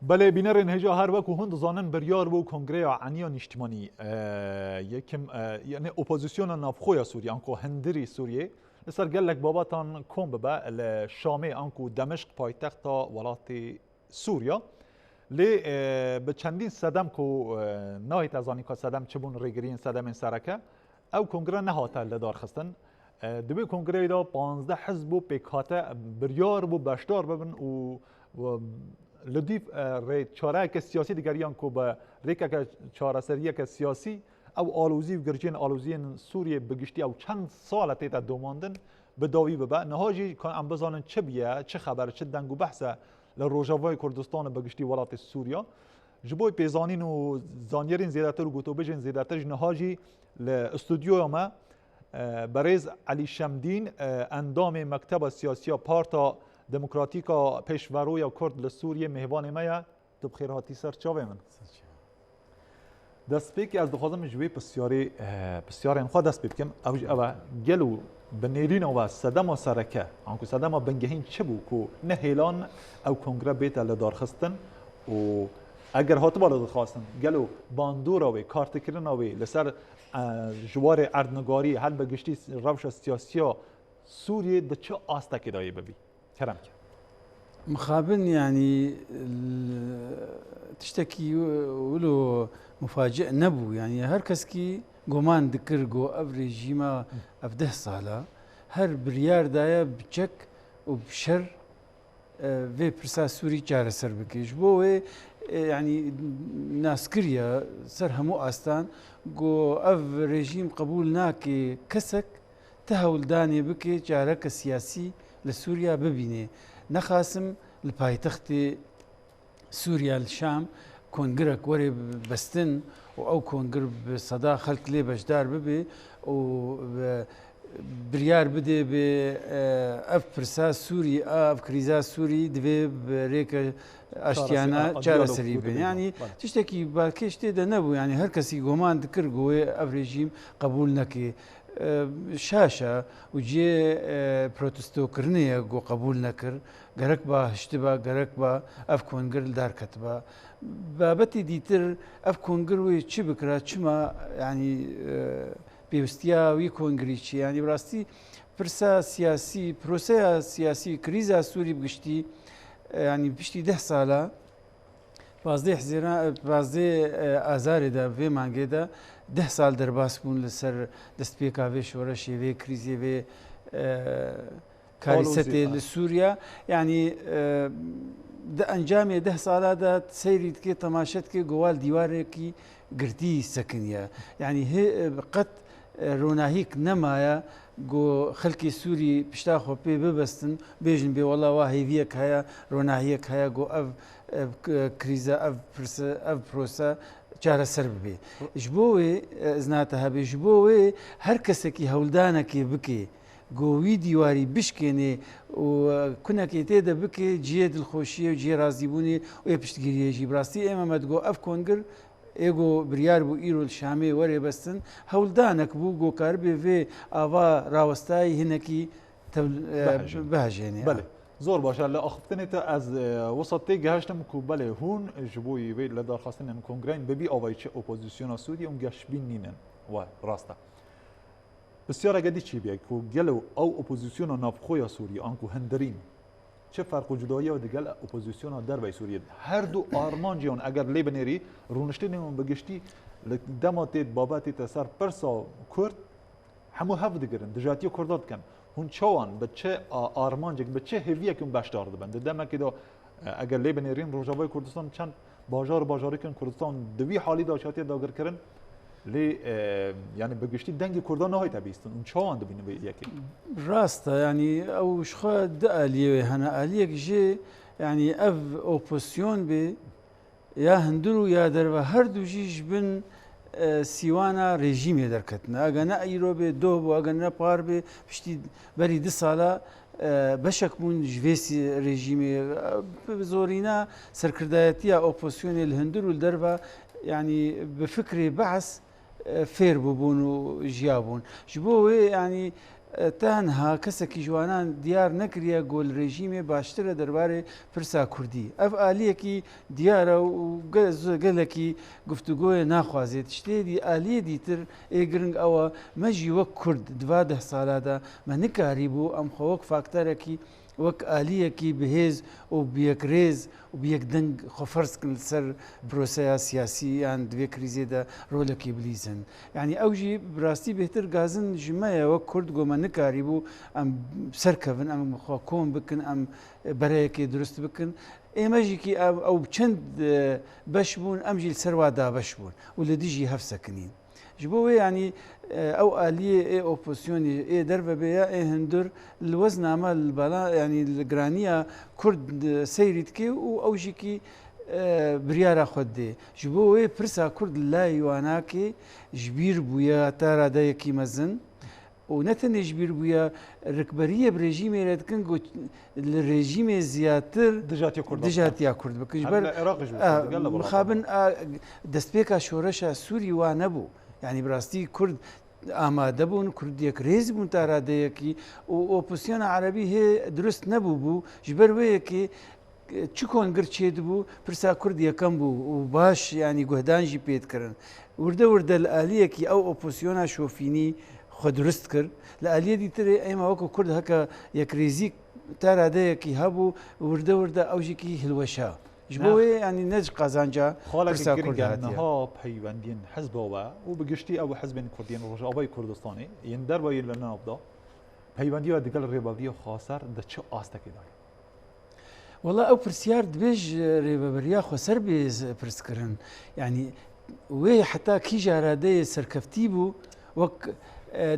بله بینرین هجا هر وقت هند زانن بریار بو کنگره عنیان اجتماعی یکم یعنی اپوزیسیون نافخوی سوریه انکو هندری سوریه لسر گلک باباتان کم ببا الشامي انکو دمشق پایتخت ولات سوریا لی به چندین صدم کو نهایت از آنی که صدم چبون ریگرین صدم سرکه او کنگره نهاته لدار خستن دوی کنگره دا 15 حزب و پیکاته بریار بو بشدار ببن و لدیف ری چاره که سیاسی دیگریان کو به ریکه که چاره سریه که سیاسی او آلوزی و گرجین آلوزی سوریه بگشتی او چند سال تیتا دوماندن به داوی ببا نهاجی کان ام بزانن چه بیه چه خبر چه دنگ و بحثه لروجاوای کردستان بگشتی ولات سوریا جبوی پیزانین و زانیرین زیادتر و گوتوبجین زیادتر نهاجی لاستودیو ما برز علی شمدین اندام مکتب سیاسی پارتا دموکراتیکا پیشوروی کرد لسوریه مهوان مایا تو بخیر هاتی سر چاوه من دست پیکی از دخوازم جوی بسیاری انخواه دست بکم او گلو بنیرین و صدم و سرکه آنکو صدم و بنگهین چه بو که نه هیلان او کنگره بیتا لدار خستن و اگر هاتو بالا خواستن گلو باندوراوی کارتکرناوی لسر جوار اردنگاری هل بگشتی روش سیاسیا سوریه ده چه آسته که دایی ببی كرم مخابن يعني تشتكي ولو مفاجئ نبو يعني هر كسكي قومان ذكر جو افري جيما افده صاله هر بريار دايا بچك وبشر في برسا سوري جار سر بكيش بو يعني ناس كريا سر همو استان جو اف ريجيم قبول ناكي كسك تهول داني بكي جارك سياسي لسوريا ببيني نخاسم البايتخت سوريا الشام كونغرك وري بستن او كونغر بصدا خلق لي بشدار ببي و بريار بدي ب اف برسا سوري اف كريزا سوري دبي بريك اشتيانا جار سريبين يعني تشتكي باكيش تيدا نبو يعني هر كسي قومان ذكر قوي اف ريجيم قبول نكي شاشة وجي بروتستو كرنية جو قبول نكر جرك با اشتبا جرك با اف كونجر دار كتبا بابتي ديتر اف كونجر وي تشي بكرا تشما يعني بيوستيا وي كونجريتشي يعني براستي برسا سياسي بروسيا سياسي كريزا سوري بقشتي يعني بشتي 10 سالة بازده حزيران بازده آزار دا في مانجي دا 10 سال درباس بون لسر دست بيكا في شورشي في كريزي في كارثة لسوريا يعني دا انجام 10 سالا دا سيريد كي تماشت كي جوال ديواري كي قرتي سكنيا يعني هي قد روناهيك نمايا جو خلقي سوري بشتاخو بي ببستن بيجن بي والله واهي فيك هيا روناهيك هيا جو اف كريزا اف بروسا چاره سر ببي جبوي ازناتها بي جبوي هر كسكي هولدانكي بكي گووی دیواری بشکێنێ و کونەکێ تێدە بکێ جێ دڵخۆشیە و جێ رازیبوونی و ێ پشتگیریێژی بڕاستی ئێمە مەدگۆ ئەف کۆنگر ئێگۆ بریار بوو ئیرۆل شامێ وەرێ بەستن هەولدانەک بوو گۆکار بێ vê ئاوا ڕاوەستایی هینەکی بەهژێنێ زۆر باشە لە ئەخفتنێتە ئەز وسط تێ گەهشتم کو بەێ هون ji بۆی وێ لە دارخستنن کۆنگرین ببی ئەوەی چه ئۆپۆزیسیۆنە سوودی ئەم گەشتبین نینن وای ڕاستە بسیار اگه چی بیه که گلو او اپوزیسیون نافخوی سوریه آنکو هندرین چه فرق و جدایی و دیگل اپوزیسیون در بای سوریه هر دو آرمان جیان اگر لی بنیری رونشتی نمون بگشتی دماتید باباتید سر پرسا کرد همو هف دیگرن دجاتی کردات کن هون چوان به چه آرمان جگ به چه هویه که بشتار دبن دمه که دا اگر لی بنیرین روجاوای کردستان چند باجاری کن کردستان دوی حالی داشتی داگر کردن لی يعني بقشتي دنجي كردان نهاية تبيستن اون چوان دبینه به یکی راسته يعني او شخوا داليه هنا اليك جي يعني اف اوبوزيسيون بي يا هندرو يا دربا هر دو جيش بن سيوانا ريجيمي دركتنا اغنا ايرو بي دوب اغنا بار بي بشتي بري 2 سالا بشك من جويسي ريجيمي بزورينا سركردايتيا اوبوزيسيون الهندرو الدربا يعني بفكري بعث فير ببون وجيابون جبوه يعني تەنها کەسێکی جوانان دیار نەکریە گۆل ڕێژیمێ باشترە دەربارەی پرسا کوردی ئەف ئالیەکی دیارە و گەلێکی گفتوگۆیە ناخوازێت شتێدی ئالیە دیتر ئێگرنگ ئەوە مەژی وەک کورد دوا 10 ساڵادا مە نکاری بوو ئەم خۆوەک فاکتەرێکی وەک ئالیەکی بەهێز و بیەکرێز و بیەک دەنگ خۆفەرزکن سەر پرۆسەیە سیاسی یان دوێ کریزێدا ڕۆلێکی بلیزن یعنی ئەوژی بڕاستی بهتر گازن ژمەیە وەک کورد گۆمە نکاری بوو ئەم سەرکەون ئەم خۆ کۆم بکن ئەم بەرەیەکی دروست بکن ئێمەژێکی ئەو چەند بەش بوون ئەمژی سەروادا بەش بوون و لە دژی هەفسەکنین ji bo wê yanî ew aliyê ê opozisyonê ê derve bêya ê hundir li wezname li bala yanî li giraniya Kurd seyrî dike û ew jîkî biryara xwe dê ji bo wê pirsa Kurd li layê wanakê ji bîr bûye heta radeyekî mezin û ne tenê ji bîr bûye rikberiyê bi rejîmê re dikin li rejîmê ziyadtir dijatiya Kurd bikin ji ber mixabin destpêka şoreşa Sûrî wa nebû yani birastî Kurd amade bûn Kurdiyek rêz bûn ta radeyekî û opozisyona Erebî hê durust nebû bû ji ber wê yekê çi kongir çêdibû pirsa Kurd yekem bû û baş yanî guhdan jî pê dikirin wirde wirde li aliyekî ew opozisyona şofînî xwe durust kir li aliyê dîtirê êma wekû Kurd heka yekrêzî ta radeyekî hebû wirde wirde ew jîkî hilweşa ji bo wê yanî ne ji qazanca pirsa Kurd niha peywendiyên hezba we û bi giştî ew hezbên Kurdiyên Rojavayê Kurdistanê yên derweyê li nav da peyvendiya digel rêbeveriya xasar di çi astekê da Wala ew pirsiyar dibêj rêveberiya xwe ser bê pirskirin yanî wê heta kîja radeyê serkeftî bû wek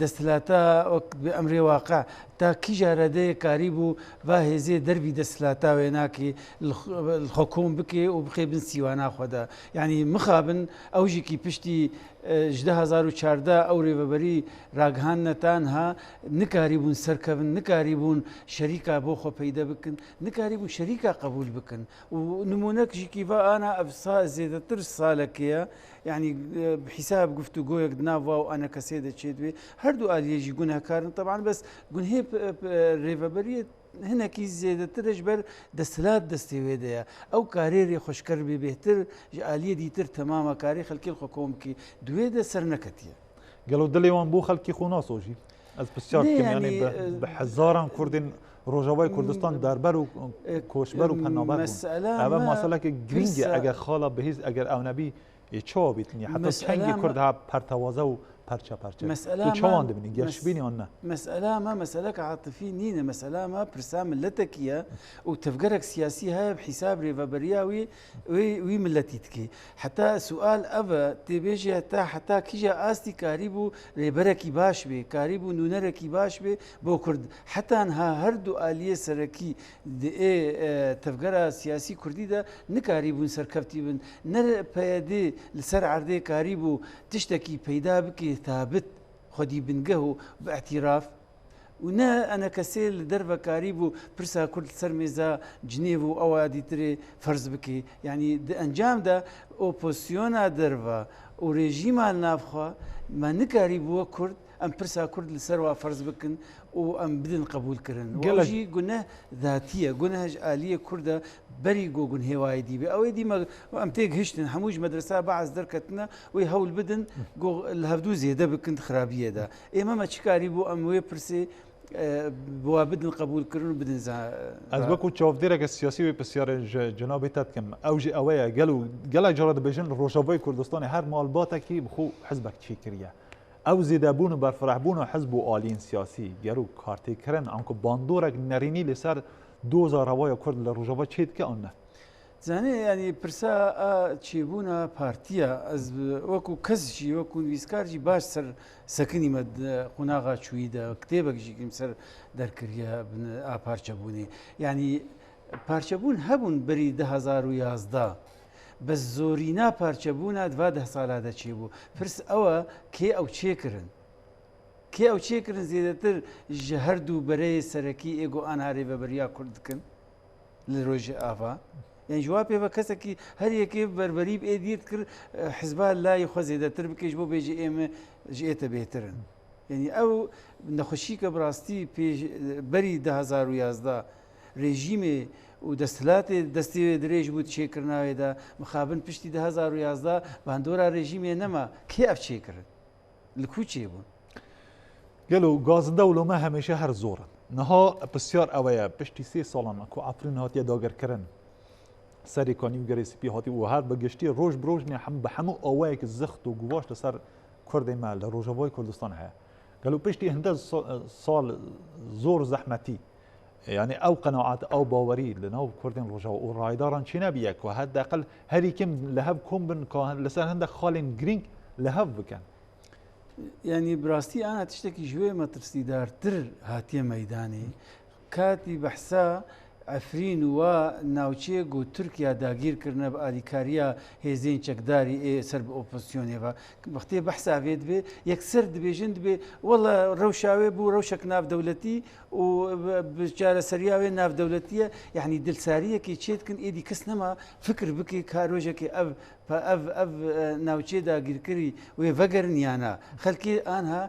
desthilata wek bi emrê waqe ta kîja radeyê karî bû va hêzê dervî desthilata wê nakê li xwe kom bike û bixêbin sîwana xwe de yanî mixabin ew jîkî piştî ji 2014 ew rêveberî ragihandine tanha nikarî bûn serkevin nikarî bûn şerîka bo xwe peyda bikin nikarî bûn şerîka qebûl bikin û nimûnek jîkî va ana ev zêdetir salekê ye yanî bi hîsab guftûgoyek di nav û anekesê de çê divê her du aliyê jî gunehkarin teban bes gunhê rêveberiyê hinekî zêdetir ji ber desthilat destê wê de ye ew karêrê xweşker bê bêhtir ji aliyê dîtir temama karê xelkê xwe kom bikî duê de ser neketiye gelo dilê wan bû xelkî xwe naso jî ez pisyar dikim yanî bi hezaran Kurdên Rojavayê Kurdistan derber û koçber û penaber bûn ev meseleke girîng e eger xala bihîz eger ew nebî ê çawa bîtinî heta çengê Kurd ha pertewaze û parça parça tu çawan dibînî gerşbînî an ne mesele me meseleka atifî nîne mesele me pirsa milletekî ye û tevgerek siyasî heye bi hîsab rêveberiya wî milletî dike heta sual ev e têbêje heta kîja astî karî bû rêberekî baş bê karî bû nûnerekî baş bê bo Kurd heta niha her du aliyê serekî di ê tevgera siyasî Kurdî de nikarî bûn serkeftî bin ne peyedê li ser erdê karî bû tiştekî peyda bike ثابت خودی بنگه و به اعتراف و نه انا کسی درو کاری بو پرسا کرد سر میزا جنیو و او دیتری فرض بکی یعنی انجام ده اپوزیسیونا درو و رژیم نافخوا ما نکاری بو کرد ام پرسا کرد لسر و فرض بکن و ام بدن قبول کرن و جی گناه ذاتیه گناه آلیه کرد بری گو گناه وایدی به او دی ما ام تیگ هشتن هموج مدرسه بعض درکتنا و هول بدن گو الهفدو زیاده بکن خرابیه ده اما ما چیکاری بو ام وی پرسی بو بدن قبول کرن بدن از وکو چاودیرک سیاسی و بسیار جناب تات کم اوجی اویا گلا جراد بجن روشاوای کردستان هر مالباته کی بخو حزبک چی کریه او زیده بون و برفرح بون و حزب و آلین سیاسی گرو کارتی کرن انکو باندورک نرینی لسر 2000 روای کرد لروجاوا چید که آن نه زانه یعنی پرسا چیبونا پارتیا از وکو کسجی وکو ویسکارجی باش سر سکنی مد قناغا چویده کتابک جی کم سر در کریا پارچه بونی یعنی پارچه بون هبون بری 2011 بس زۆرینا پارچەبوونا دوا 10 ساڵادە چی بوو پرس ئەوە کێ ئەو چێکردن کێ ئەو چێکردن زیاتر ji هەردوو بەرەی سەرەکی ئێگۆ ئانا رێڤەبەریا کورد دکن لە ڕۆژی ئاوا یان جواب پێ بە کەسێکی هەر یەکێ بەربەری ئێ دیت کرد حزبا لای خۆ زێدەتر بکەیش بۆ بێژی ئێمە ژ ئێتە بێترن یعنی ئەو نەخۆشی کە بڕاستی بەری 2011 رێژیمێ و دەستلاتێ دەستی درێژ بوو چێکردناوێدا مخابن پشتی 2011 باندۆرا رێژیمێ نەما کێ ئەف چێکرد لە کوچێ بوون گەلو گازندە وڵۆمە هەمیشە هەر زۆرن نەها پرسیار ئەوەیە پشتی 3 ساڵانە کو ئەفرین هاتیە داگەرکردن سەرێکانی و گەرەسپی هاتی و هەر بەگشتی ڕۆژ برۆژنێ بە هەموو ئەوەیەک زەخت و گوواش لەسەر کوردی مال لە ڕۆژەوای کوردستان هەیە گەلو پشتی هەندە ساڵ زۆر زەحمەتی يعني او قناعات او باوري لناو كردين رجاء ورايداران چينا بيك وهداقل هري كم لهب كوم بن كان لسان هندك خالين جرينك لهب بكن يعني براستي انا تشتكي شوي ما ترسي دار تر هاتيه ميداني كاتي بحثا عفرین و ناوچەیەک و تورکیا داگیر کردنە بە ئالیکاریە هێزین چەکداری سەر بە ئۆپۆزیسیۆنێەوە وەختێ بەحساوێت بێ یەکسەر دەبێژن دەبێ وەڵە ڕەوشاوێ بوو ڕەوشەک ناودەوڵەتی و بچارە سەریاوێ ناودەوڵەتیە یعنی دلساریەکی چێتکن ئێدی کەس نەما فکر بکەی کارۆژێکی ئەv ناوچێ داگیرکردی وێ ڤەگەرنیانە خەلکی ئانها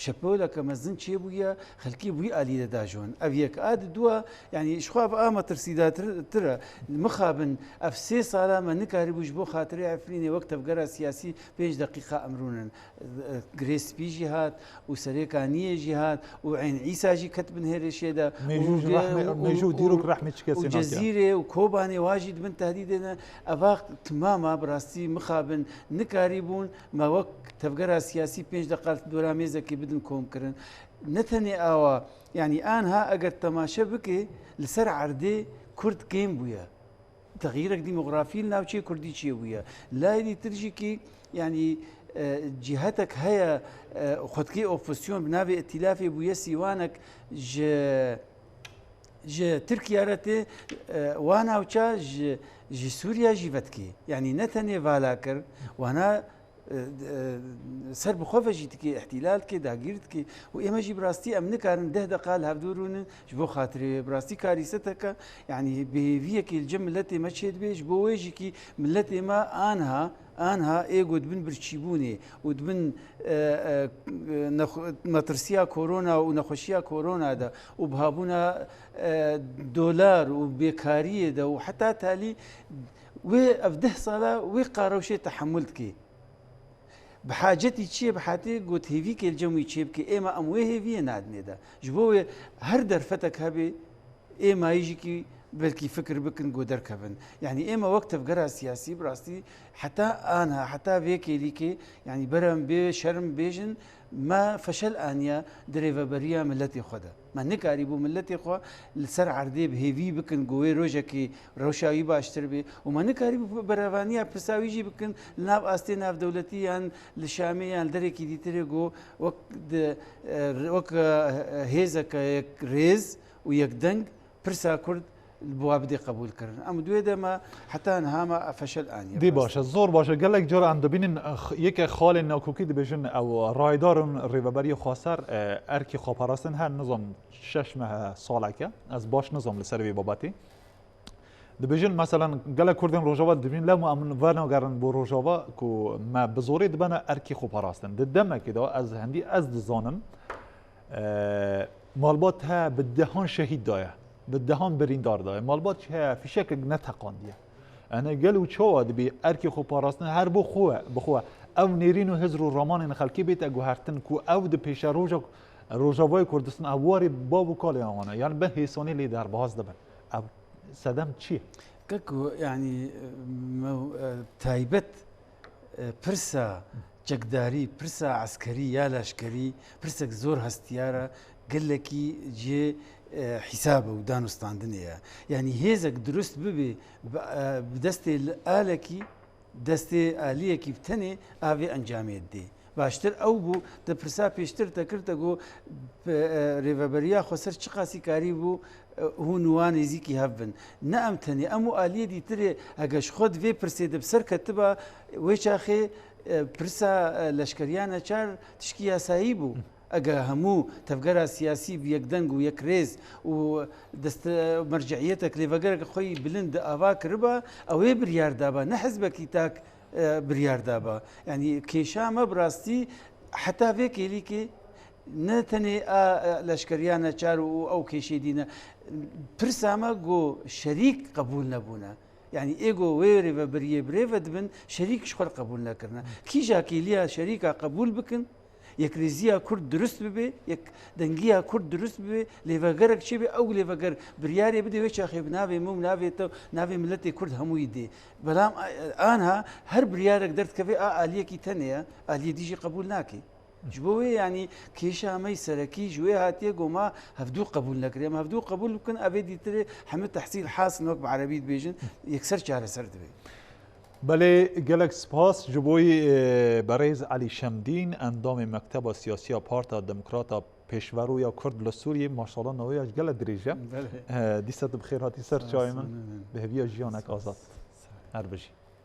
شەپۆلەکە مەزن چێ بوویە خەلکی بووی ئالی دەداژۆن ئەv یەک ئاد دووە یعنی شخوا بە ئامە ترسیداترە مخابن ئەف 3 ساڵە مە نکاری بووش بۆ خاتری عفرینێ وەک تەفگەرە سیاسی 5 دقیقا ئەمرونن گرێسپیژی هات و سەرێکانیەژی هات و عین عیساژی کەت بنهێرشێدا و جەزیرێ و کۆبانێ واژی بن تهدیدێنە ئەوا تمامە بڕاستی مخابن نکاری بوون مە وەک تەفگەرە سیاسی 5 دقیقا دۆرامێزەکی بدن کۆمکردن نەتەنێ ئاوە یعنی ئانها ئەگەر تەماشە بکێ لەسەر عەردێ کورد کێم بووە تغییرێک دیمۆغرافی ناوچەی کوردی چیە بووە لای ترژێکی یعنی جیهەتێک هەیە خۆتکەی ئۆپۆزیسیۆن بناوێ ئەتیلافێ بووە سیوانێک ji Tirkiye re tê wan navça ji Sûriya jî vetkê yanî ne tenê vala kir wana ser bi xwe ve jî dikê ihtilal dikê dagîr dikê û ême jî bi rastî em nikarin 10 deqa li hev dûrûnin ji bo xatirê bi rastî karîseteke yanî bêhêviyekê li cem milletê me çê dibe ji bo wê jîkî milletê me anha êgo dibin birçîbûnê û dibin metirsiya korona û nexweşiya korona da û bihabûna dolar û bêkariyê de û heta talî wê ev 10 sala wê qarewşê tehemûl dike bi hacetî çi ye bi hatê got hêvîkê li cem wî çê bike êma em wê hêviyê nadinê de ji bo wê her derfetek hebe êmayî jîkî belkî fikir bikin got derkevin yanî ême wek tevgera siyasî bi rastî heta anha heta vê kêlîkê yanî berem bê şerm bêjin me feşel aniya di rêveberiya milletê xwe de me nikarî bû milletê xwe li ser erdê bi hêvî bikin got wê rojekê rewşa wî baştir bê û me nikarî bû berevaniya pirsawî jî bikin li nav astê navdewletî yan li Şamê yan li derekî dîtirê got wek hêzeke yek rêz û yekdeng pirsa Kurd بوا بدي قبول كرن ام دوی دما حتى نهاما فشل اني دي باشا زور باشا قال لك جرى عند بين يك خال ناكوكي بجن او رايدار ريبري خاصر اركي خبرستن هر نظام ششمه سالكه از باش نظام لسروي باباتي دبجن مثلا قال لك كردن روجاوا دبين لا مؤمن وانا قرن بو روجاوا كو ما بزوري دبنا اركي خبرستن ددما كده از هندي از زانم مالباتها بدهان شهيد دايه بدهان بریندار داره مالبات چه في شكل نتقانديه انا قالوا شو دبي اركي خو باراستن هر بو خو او نيرين و هزر الرمان خلكي بيت اگو هرتن كو او د پیش روجاوای کردستان اواري بابو کالی انا يعني به هيسوني لي در باز دبن او صدم چی ككو يعني تايبت برسا جگداري برسا عسكري يا لشكري برسا زور هستياره قال لك جي حسابه ودانستاندنيا يعني هيزك درست ببي بدستي الالكي دستي اليه كيف تني افي انجامي دي باشتر او بو د پرسا پیشتر تکرته گو ریوبریا خسر چقاسی کاری بو هو نوان زیکی هبن نعم تني امو اليه دي تري اگش خود وی پرسید بسر كتبه وچاخه پرسا لشکریانه چار تشکیا سایبو اگه همو تفگرا سیاسی بیکدنگ و یک ریز و دست مرجعیتک لیوگرک خوی بلند آوا کربا اوی بریار دابا نه حزبکی تاک بریار دابا یعنی کیشا ما براستی حتی وی کلی که نەتەنێ لەشکریانە چار و ئەو کێشەی دینە پرسامە گۆ شەریک قبول نەبوونە یعنی ئێگۆ وێرێ بە بریێ برێڤە دبن شەریکش خۆر قبول نەکردە کیژاکی لیا شەریکە قبول بکن یەکریزیە کورد دروست ببێ یەک دەنگیە کورد دروست ببێ لێڤەگەرێک چێ بێ ئەو لێڤەگەر بریارێ بدەوێ چاخێب ناوێ و ناوێتەوە ناوێ ملەتی کورد هەمووی دێ بەڵام ئانها هەر بریارێک دەردکەوێ ئالیەکی تەنەیە ئالیە دیژی قبول ناکەی ji bo wê yanî kêşa me serekî ji wê hatiye goma hevdû qebûl nekiriye em hevdû qebûl bikin evê dîtirê hemû tehsîl hasin wek bi erebî dibêjin yekser çareser dibe. بله gelek spas ji bo berêz Elî Şemdîn endamê Mekteba Siyasiya Parta Demokrata Pêşveroya Kurd li Sûriyê maşallah navêya ji gelek dirêj e dîsa tu bi xêr hatî ser çayê min bi heviya jiyanek azad her bijî.